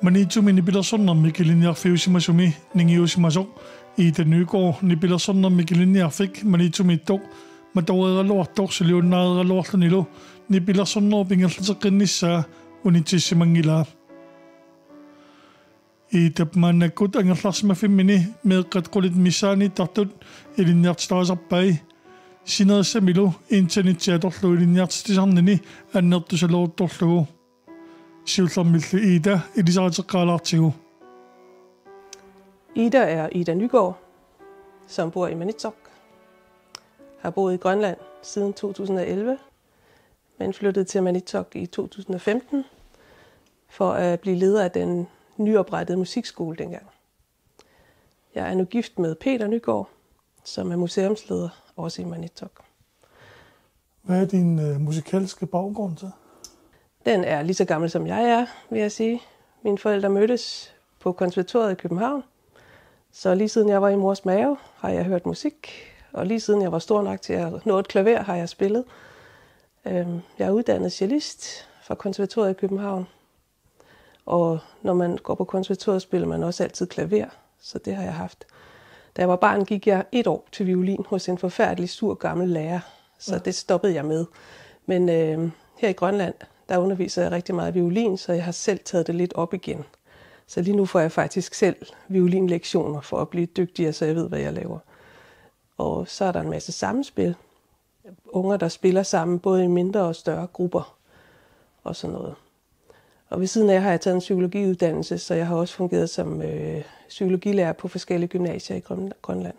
Manitumi nipilasonnarmi kiliniarfiusimasumi ningiusimasok Ida Nygaard nipilasonnarmi kiliniarfik manitumittoq mataueralluartorsuliunnaaralluarlunilu nipilassonnarpingerlateqinnissaa unitissимангилаа Itapmaannakkut angerlarsmafimmini meeqqat qulit missaaniittartut ilinniartitaasarpai sinersamilu internetiatorlu ilinniartitisarnini annertusaluuttorlugu siullermillu Ida ilisarateqqaalaartigu. Ida er Ida Nygaard, som bor i Maniitsoq. Har boet i Grønland siden 2011, men flyttede til Maniitsoq i 2015 for at blive leder af den nyoprettede musikskole dengang. Jeg er nu gift med Peter Nygaard, som er museumsleder også i Maniitsoq. Hvad er din musikalske baggrund så? Den er lige så gammel som jeg er, vil jeg sige. Mine forældre mødtes på konservatoriet i København. Så lige siden jeg var i mors mave, har jeg hørt musik. Og lige siden jeg var stor nok til at nå et klaver, har jeg spillet. Jeg er uddannet cellist fra konservatoriet i København. Og når man går på konservatoriet, spiller man også altid klaver. Så det har jeg haft. Da jeg var barn, gik jeg 1 år til violin hos en forfærdelig sur gammel lærer. Så det stoppede jeg med. Men her i Grønland, der underviser jeg rigtig meget violin, så jeg har selv taget det lidt op igen. Så lige nu får jeg faktisk selv violinlektioner for at blive dygtigere, så jeg ved, hvad jeg laver. Og så er der en masse sammenspil. Unger, der spiller sammen, både i mindre og større grupper og sådan noget. Og ved siden af har jeg taget en psykologiuddannelse, så jeg har også fungeret som psykologilærer på forskellige gymnasier i Grønland.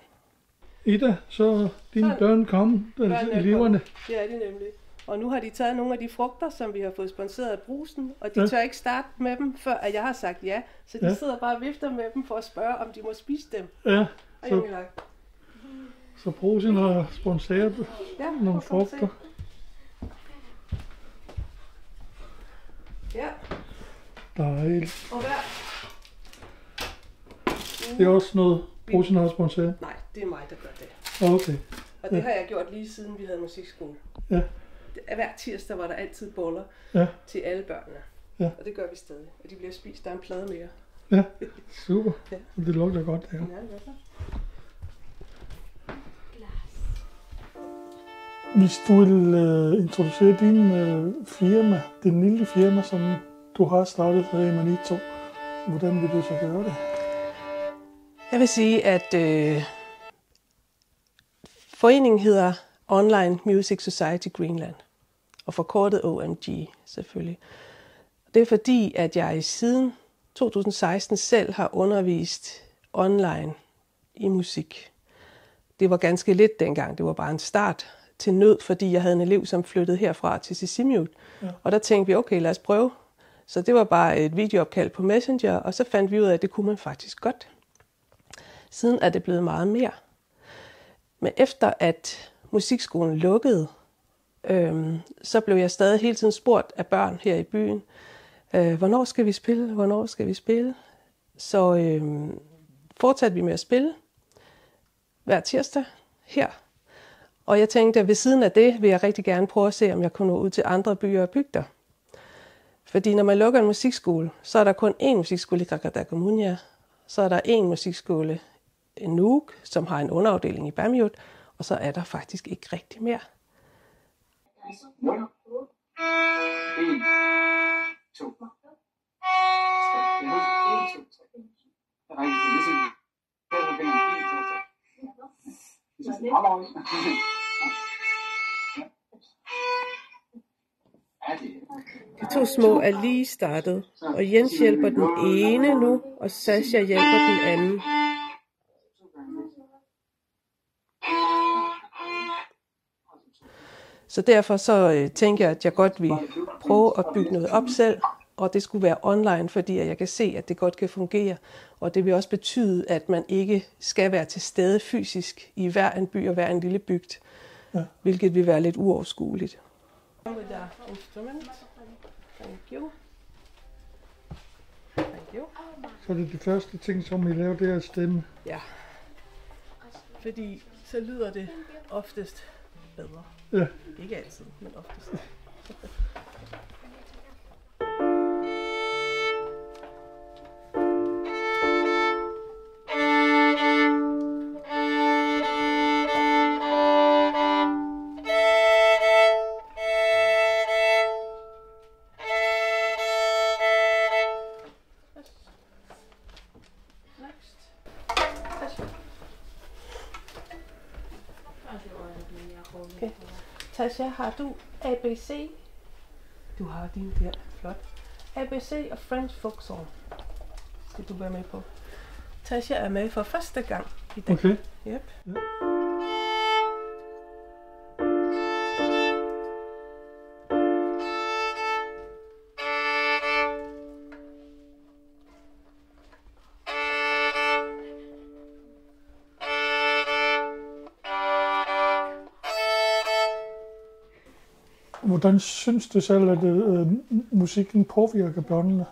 Ida, så dine børn kom, eleverne. Det er de nemlig. Og nu har de taget nogle af de frugter, som vi har fået sponsoreret af Brugsen, og de tør ikke starte med dem, før at jeg har sagt ja. Så de sidder bare og vifter med dem for at spørge, om de må spise dem. Ja, så Brugsen har sponsoreret nogle frugter. Ja. Dejligt. Og hvad? Det er også noget, Brugsen har sponsoreret? Nej, det er mig, der gør det. Okay. Og det har jeg gjort lige siden vi havde musikskole. Ja. Hver tirsdag var der altid boller til alle børnene. Ja. Og det gør vi stadig. Og de bliver spist. Der er en plade mere. Ja, super. Ja. Det lugter godt her. Ja, det gør det. Hvis du vil introducere din firma, din lille firma, som du har startet her i Maniitsoq, hvordan vil du så gøre det? Jeg vil sige, at foreningen hedder Online Music Society Greenland, og forkortet OMG selvfølgelig. Det er fordi, at jeg siden 2016 selv har undervist online i musik. Det var ganske lidt dengang, det var bare en start til nød, fordi jeg havde en elev, som flyttede herfra til Sisimiut. Ja. Og der tænkte vi, okay, lad os prøve. Så det var bare et videoopkald på Messenger, og så fandt vi ud af, at det kunne man faktisk godt. Siden er det blevet meget mere. Men efter at musikskolen lukkede, så blev jeg stadig hele tiden spurgt af børn her i byen, hvornår skal vi spille, hvornår skal vi spille? Så fortsatte vi med at spille hver tirsdag her. Og jeg tænkte, at ved siden af det vil jeg rigtig gerne prøve at se, om jeg kunne nå ud til andre byer og bygder. Fordi når man lukker en musikskole, så er der kun én musikskole i Qaqortoq. Så er der én musikskole i Nuuk, som har en underafdeling i Bamiut, og så er der faktisk ikke rigtig mere. 0, 1, 2, 3. De 2 små er lige startet, og Jens hjælper den ene nu, og Sasha hjælper den anden. Så derfor så tænker jeg, at jeg godt vil prøve at bygge noget op selv, og det skulle være online, fordi jeg kan se, at det godt kan fungere. Og det vil også betyde, at man ikke skal være til stede fysisk i hver en by og hver en lille bygd, hvilket vil være lidt uoverskueligt. Instrument. Thank you. Thank you. Så det er de første ting, som I laver, det er at stemme? Ja. Fordi så lyder det oftest bedre. Ja. Ikke altid, men oftest. Okay. Tasha, har du ABC? Du har din der. Flot. ABC og French folk song. Skal du være med på? Tasha er med for første gang i dag. Okay. Yep. Ja. Hvordan synes du selv, at musikken påvirker børnene,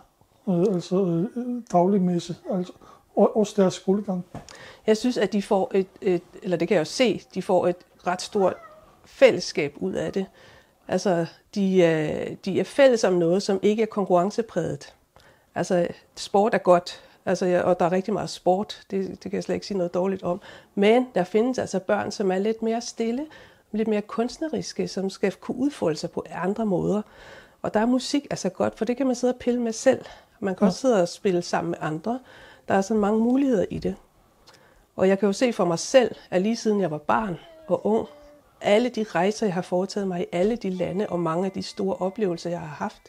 dagligmæssigt, altså også deres skolegang? Jeg synes, at de får eller det kan jeg jo se, de får et ret stort fællesskab ud af det. Altså, de er fælles om noget, som ikke er konkurrencepræget. Altså, sport er godt, altså, og der er rigtig meget sport, det kan jeg slet ikke sige noget dårligt om. Men der findes altså børn, som er lidt mere stille, lidt mere kunstneriske, som skal kunne udfolde sig på andre måder. Og der er musik altså godt, for det kan man sidde og pille med selv. Man kan også sidde og spille sammen med andre. Der er sådan mange muligheder i det. Og jeg kan jo se for mig selv, at lige siden jeg var barn og ung, alle de rejser, jeg har foretaget mig i alle de lande, og mange af de store oplevelser, jeg har haft,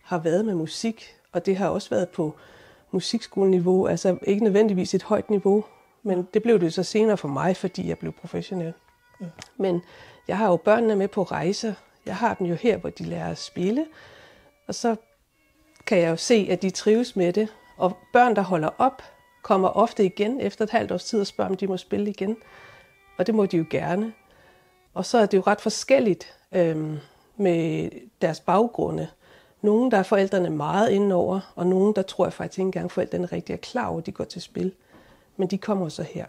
har været med musik. Og det har også været på musikskoleniveau, altså ikke nødvendigvis et højt niveau, men det blev det så senere for mig, fordi jeg blev professionel. Ja. Men jeg har jo børnene med på rejser. Jeg har dem jo her, hvor de lærer at spille. Og så kan jeg jo se, at de trives med det. Og børn, der holder op, kommer ofte igen efter et halvt års tid og spørger, om de må spille igen. Og det må de jo gerne. Og så er det jo ret forskelligt med deres baggrunde. Nogle, der er forældrene meget indenover, og nogle, der tror jeg faktisk ikke engang, forældrene rigtig er klar over, at de går til spil. Men de kommer så her.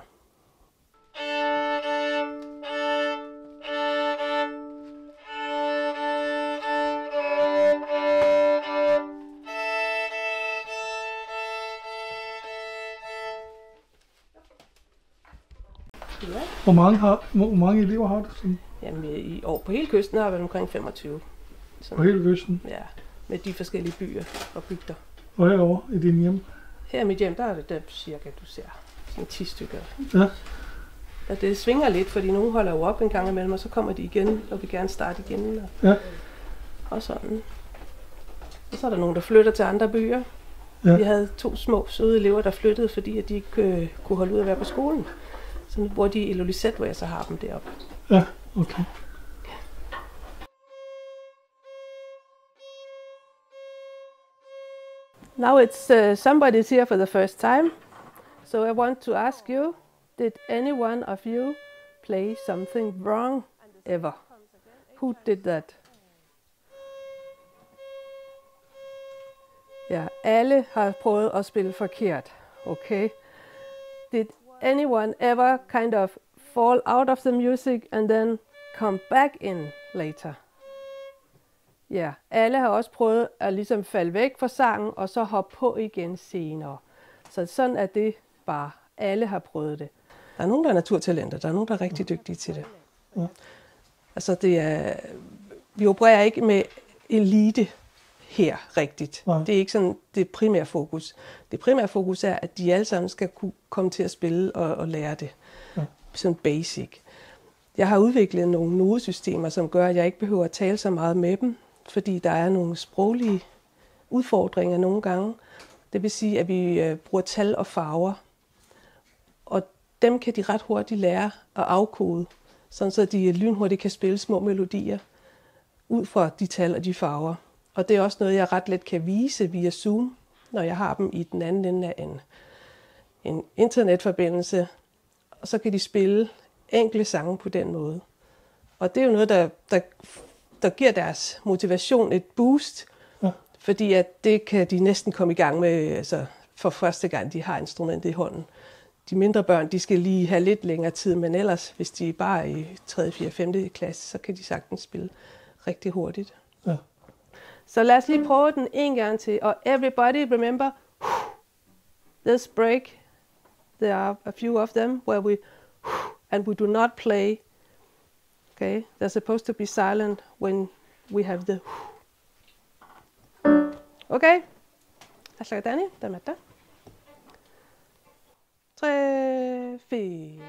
Ja. Hvor mange elever har du? Sådan? Jamen, i år på hele kysten har vi omkring 25. Sådan. På hele kysten? Ja, med de forskellige byer og bygder. Og herovre i din hjem? Her i mit hjem, der er det der cirka, du ser, sådan 10 stykker. Ja. Og det svinger lidt, fordi nogen holder jo op en gang imellem, og så kommer de igen, og vil gerne starte igen. Ja. Og sådan. Og så er der nogen, der flytter til andre byer. Ja. Vi havde 2 små søde elever, der flyttede, fordi at de ikke kunne holde ud at være på skolen. Så nu bor de i Ilulissat, hvor jeg så har dem deroppe. Ja, okay. Now it's somebody's here for the first time. So I want to ask you, did any one of you play something wrong ever? Who did that? Ja, alle har prøvet at spille forkert. Okay. Did anyone ever kind of fall out of the music and then come back in later? Ja, alle har også prøvet at ligesom falde væk fra sangen og så hoppe på igen senere. Så sådan er det bare. Alle har prøvet det. Der er nogen, der er naturtalenter. Der er nogen, der er rigtig dygtige til det. Ja. Altså vi opererer ikke med elite her rigtigt. Nej. Det er ikke sådan det primære fokus. Det primære fokus er, at de alle sammen skal kunne komme til at spille og lære det. Ja. Sådan basic. Jeg har udviklet nogle nodesystemer, som gør, at jeg ikke behøver at tale så meget med dem, fordi der er nogle sproglige udfordringer nogle gange. Det vil sige, at vi bruger tal og farver, og dem kan de ret hurtigt lære at afkode, sådan så de lynhurtigt kan spille små melodier ud fra de tal og de farver. Og det er også noget, jeg ret let kan vise via Zoom, når jeg har dem i den anden ende af en internetforbindelse, og så kan de spille enkle sange på den måde. Og det er jo noget, der giver deres motivation et boost, ja. Fordi at det kan de næsten komme i gang med, altså for første gang, de har instrumentet i hånden. De mindre børn, de skal lige have lidt længere tid, men ellers, hvis de bare er i 3., 4., 5. klasse, så kan de sagtens spille rigtig hurtigt. Ja. Så lad os lige prøve den en gang til. Og everybody remember, this break, there are a few of them, where we, and we do not play. Okay, they're supposed to be silent when we have the. Okay, lad os lade Danny, der med dig. 3, 4.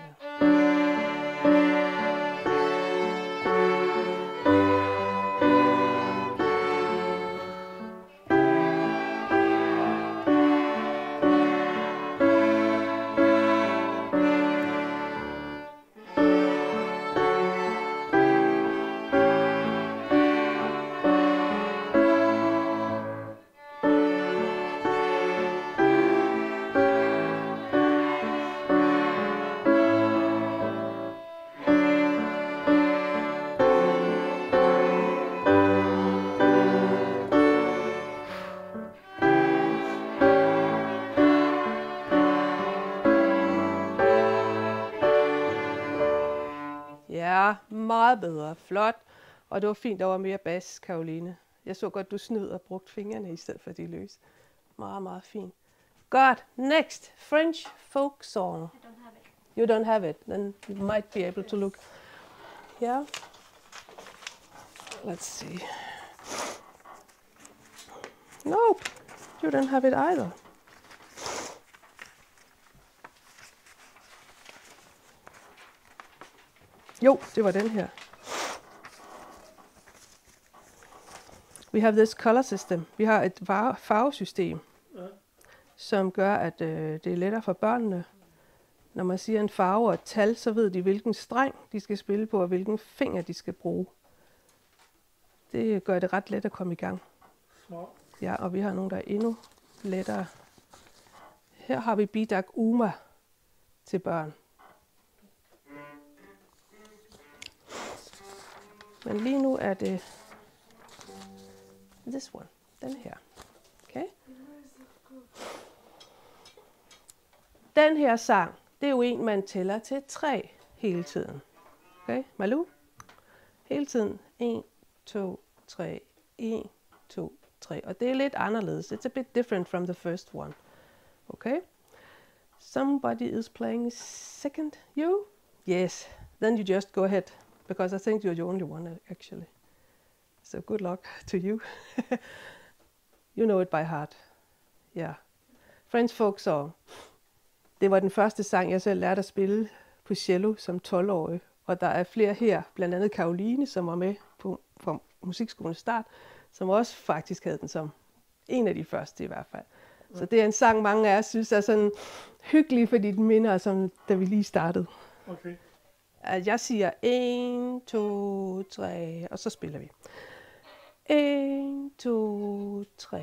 Ja, meget bedre. Flot. Og det var fint, der var mere bas, Karoline. Jeg så godt, du snød og brugte fingrene i stedet for de løs. Meget, meget fint. Godt. Next. French folk song. You don't have it. Then you might be able to look. Yeah. Let's see. Nope. You don't have it either. Jo, det var den her. We have this color system. Vi har et farvesystem, som gør, at det er lettere for børnene. Når man siger en farve og et tal, så ved de, hvilken streng de skal spille på, og hvilken finger de skal bruge. Det gør det ret let at komme i gang. Ja, og vi har nogle, der er endnu lettere. Her har vi Bidak Uma til børn. Men lige nu er det this one, den her. Okay? Den her sang, det er jo en, man tæller til 3 hele tiden. Okay, Malou? Hele tiden. 1, 2, 3, 1, 2, 3. Og det er lidt anderledes. It's a bit different from the first one. Okay? Somebody is playing second. You? Yes. Then you just go ahead. Because I think you're the only one, actually. So good luck to you. You know it by heart. Yeah. French folk song. Det var den første sang, jeg selv lærte at spille på cello som 12-årig. Og der er flere her, blandt andet Karoline, som var med på musikskolens start, som også faktisk havde den som en af de første i hvert fald. Så det er en sang, mange af os synes er sådan hyggelig, fordi den minder os om, da vi lige startede. Okay. Jeg siger 1, 2, 3, og så spiller vi. 1, 2, 3.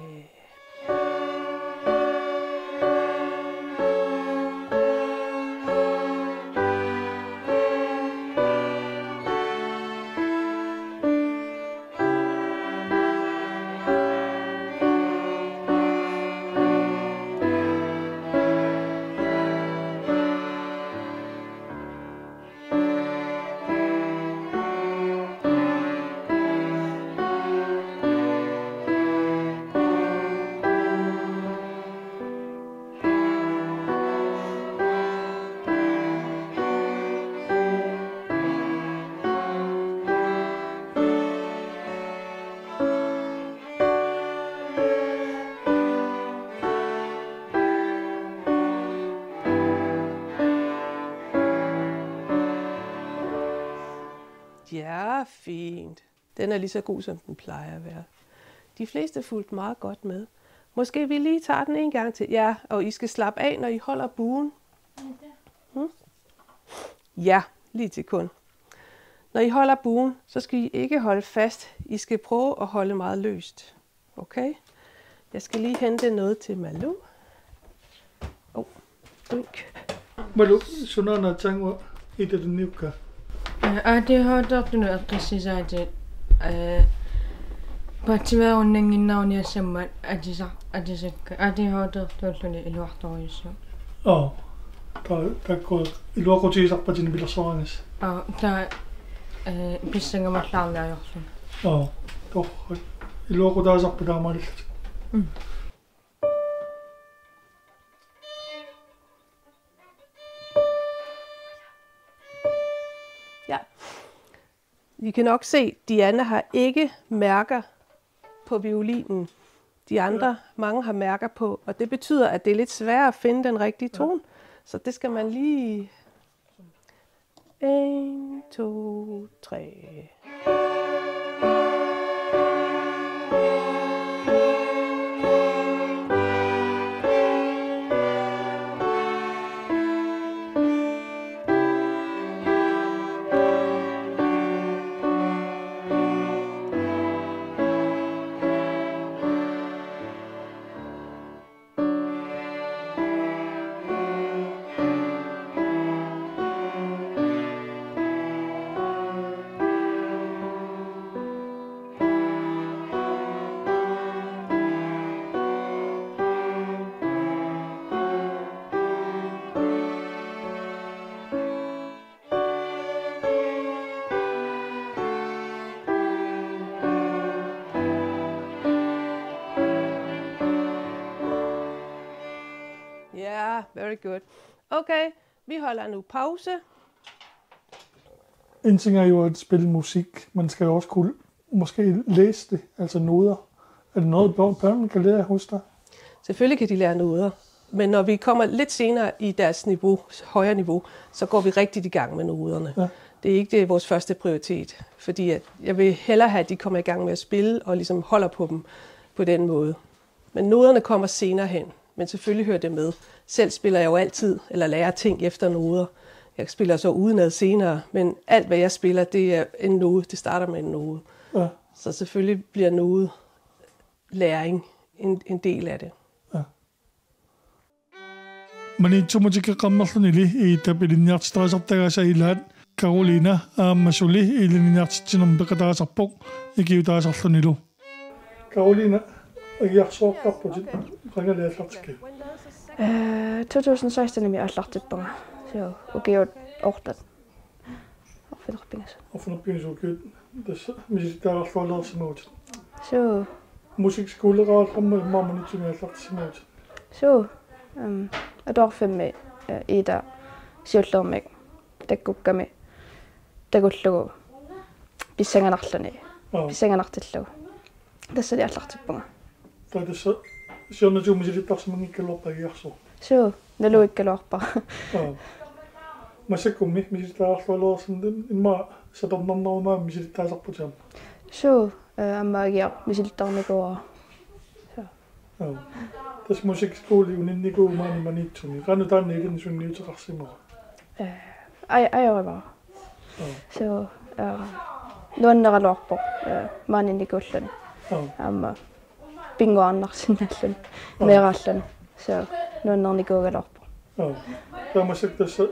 Ja, fint. Den er lige så god, som den plejer at være. De fleste fulgte meget godt med. Måske vi lige tager den en gang til. Ja, og I skal slappe af, når I holder buen. Ja, lige til kun. Når I holder buen, så skal I ikke holde fast. I skal prøve at holde meget løst. Okay? Jeg skal lige hente noget til Malou. Malou, sunana tangwa ita niuka. ADHD aqqissisaati pattimaarunninginnaaruniassammat atisakka ADHD-tuulluni iluartoriussu. Takko iluaqutigisarpatini pilersorangas. Ta pissangamallaarlaajorsun. Torra iluaqutaasarpitaamaalillat. Ja. I kan nok se, Diana har ikke mærker på violinen. De andre, mange har mærker på, og det betyder, at det er lidt sværere at finde den rigtige tone. Så det skal man lige... 1, 2, 3... Very good. Okay, vi holder nu pause. En ting er jo at spille musik. Man skal jo også kunne måske læse det, altså noder. Er det noget, børn kan lære hos dig? Selvfølgelig kan de lære noder, men når vi kommer lidt senere i deres niveau, højere niveau, så går vi rigtig i gang med noderne. Ja. Det er ikke vores første prioritet, fordi jeg vil hellere have, at de kommer i gang med at spille og ligesom holder på dem på den måde. Men noderne kommer senere hen, men selvfølgelig hører det med. Selv spiller jeg jo altid, eller lærer ting efter noder. Jeg spiller så udenad senere, men alt hvad jeg spiller, det er en node. Det starter med en node. Ja. Så selvfølgelig bliver node læring en del af det. Ja. Manitsumutika qammarlunili iitapiliniartitaraasartagaasa ilaat Carolina aammasuli iliniartitsinum peqataasarpoq ikiutaasarlunilu. Carolina agiarsuartarputit qangaliallartikki. 2016 nimi allartippunga. Så ukiut ortat. Orfinerpingas. Orfinerpingas ukiut tässä misitaararlualersimuut. Så musikskoleраалэрма марманитсумиаллартисимаут. Så adorfemme ida siullermik takkukkami takullugu pissanganarluni. Pissanganartillugu. Tässä allartippunga. Tässä сиорнатуумисилиттарсимангиккалуарпагиарсу. Så naluikkaluarpa. Масаккумми мисилитаарарлуалерсин имма сапернарнарумаа мисилиттаасарпутиам. Så аммаагиар мисилиттарникуара. Så. Tässä musikskooli uninnikууmaani manitsuni. Qanu taanni ilin sunniuteqarsimara. Ajorivara. Så nuanneraluarpo maaninikuulluni. Amma pinguarnarsinnalluni meeraalluni. Så nuannernikууgaluarpo. Taamassak tässä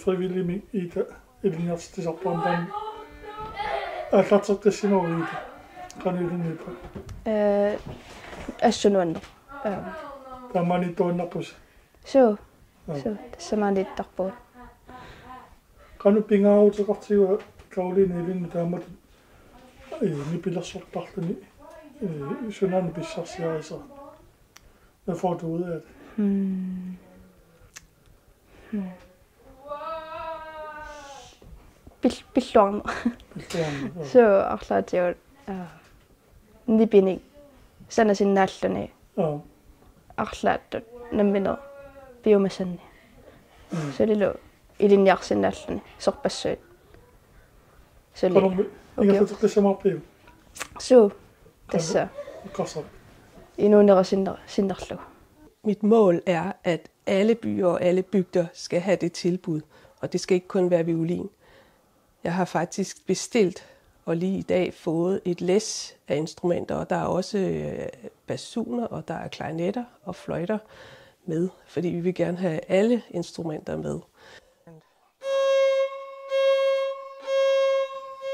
frivillig ita iliniartisarpaam taan аллартеққиссимавиита канилинипа ассунуаннер тамани тооннарпус суу тассаманиттарпуут кану пингааутеқартигуа Каролина илинни таамат нипилерсортарлуни сунан писсарсиариса hvad får du ud af det? Billuarner. Så арлаатиут нипиник санасиннааллуни арлааттут намминер биомасанни солилу илинниарсиннааллуни сорпассуит соли ингасутеққиссамаарпиу суу тасса инуунерасиннерлугу. Mit mål er, at alle byer og alle bygder skal have det tilbud, og det skal ikke kun være violin. Jeg har faktisk bestilt og lige i dag fået et læs af instrumenter, og der er også basuner, og der er klarinetter og fløjter med, fordi vi vil gerne have alle instrumenter med.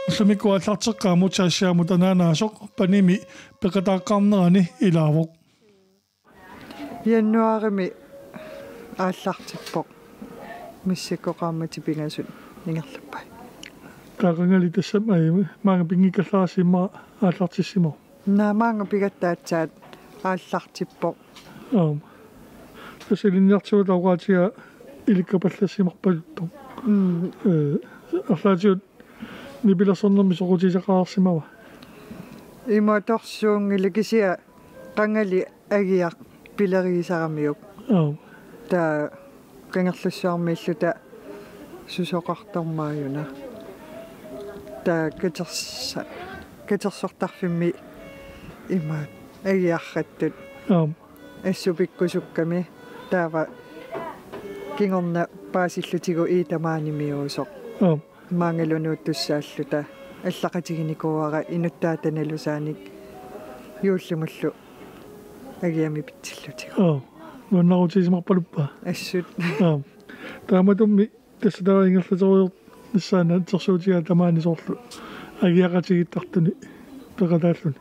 Samikua tarteqqaamu taassiaamu tanaanaasoq panimi peqataaqqarnerani ilaavoq. Januarimi aallartippoq missikkoqaamati pingasut ningerlappai. Kaaqangali tassamai maanga pingikallaarsimma aallartissimo. Maanga pigattaatsaat aallartippoq. Tasiliniartuut awaatia ilikkapallassimarpaluttu. Arlaatiut nipilersornermi soqutiisaqaarsimawa. Imatorsuungilukisia qangali agiaq pileriisaramiuk. Ta qangerlussuarmiilluta susoqartormaajuna. Ta katersortarfimmi ima agiarrattut. Assupikkusukkami taava kingorna paasillutigu iitamaanimiusoq. Maangalunuuttussaalluta allaqatiginikuara inuttaatanalusaanik юуллумаллу агиами питсиллутига нуаннарутисимарпалуппа ассут тааматумми тассатарингерлаториор ниссаана терсуутига тамаанисоорлу агиақатигиттартуни пеқатааллуни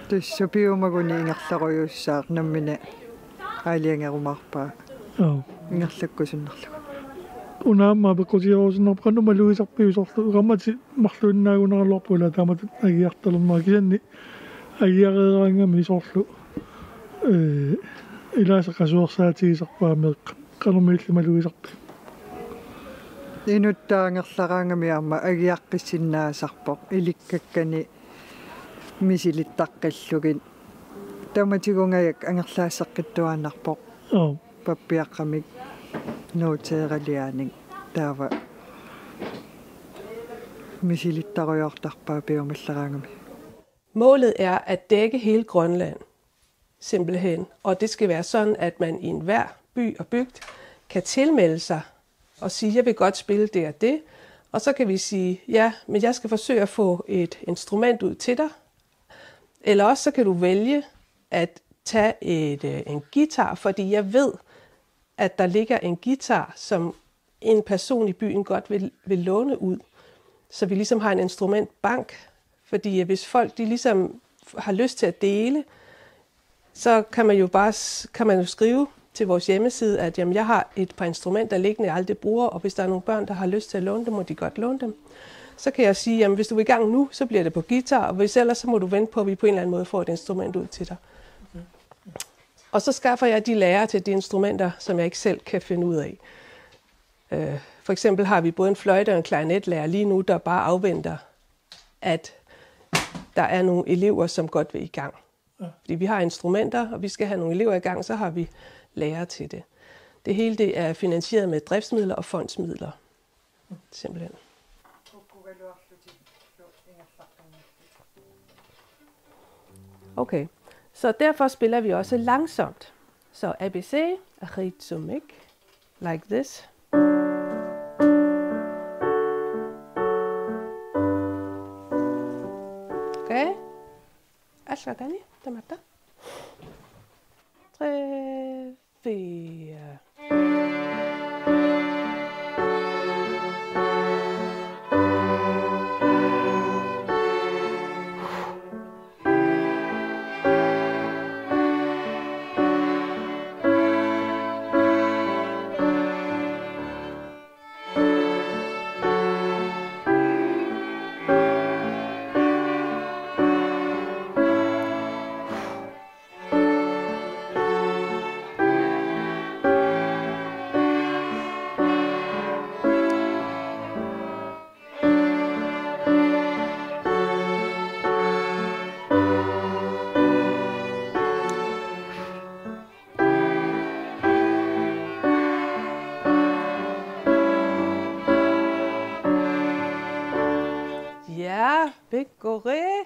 тассапиумагуни ингерларуйуссаар наммина аалиангерумаарпаа ингерлаккусуннерлугу унаама пеккутиорусиннарпа канумалуисарпиусорлу раммати марлуиннаагунералуарпула таамат агиарталермаа кисанни агиареераангами соорлу илаасақасуерсаатигисарпаа меэққа қалумииллималуисарпи инуттаангерлараангамиарма агиаққиссиннаасарпоқ иликкаккани мисилиттаққиллугин таматигунгаяк ангерлаассеққиттуааннарпоқ паппиаққамик ноутералиааник таава мисилиттаруйортарпаа пиумаллараангами. Målet er at dække hele Grønland, simpelthen. Og det skal være sådan, at man i enhver by og bygd kan tilmelde sig og sige, jeg vil godt spille det og det. Og så kan vi sige, ja, men jeg skal forsøge at få et instrument ud til dig. Eller også så kan du vælge at tage en guitar, fordi jeg ved, at der ligger en guitar, som en person i byen godt vil låne ud. Så vi ligesom har en instrumentbank, fordi hvis folk de ligesom har lyst til at dele, så kan man jo skrive til vores hjemmeside, at jamen, jeg har et par instrumenter liggende, jeg aldrig bruger, og hvis der er nogle børn, der har lyst til at låne dem, må de godt låne dem. Så kan jeg sige, jamen hvis du er i gang nu, så bliver det på guitar, og hvis ellers, så må du vente på, at vi på en eller anden måde får et instrument ud til dig. Og så skaffer jeg de lærere til de instrumenter, som jeg ikke selv kan finde ud af. For eksempel har vi både en fløjte og en klarinetlærer lige nu, der bare afventer, at der er nogle elever, som godt vil i gang. Fordi vi har instrumenter, og vi skal have nogle elever i gang, så har vi lærere til det. Det hele det er finansieret med driftsmidler og fondsmidler. Simpelthen. Okay, så derfor spiller vi også langsomt. Så ABC, rhythmic, like this. Okay, altså Dani, der er der. 3, 4. Ja, Vigoré.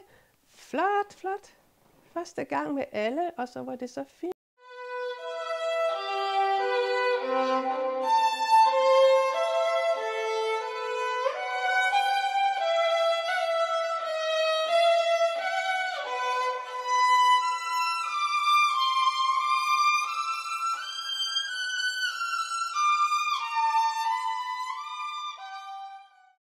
Flot, flot. Første gang med alle, og så var det så fint.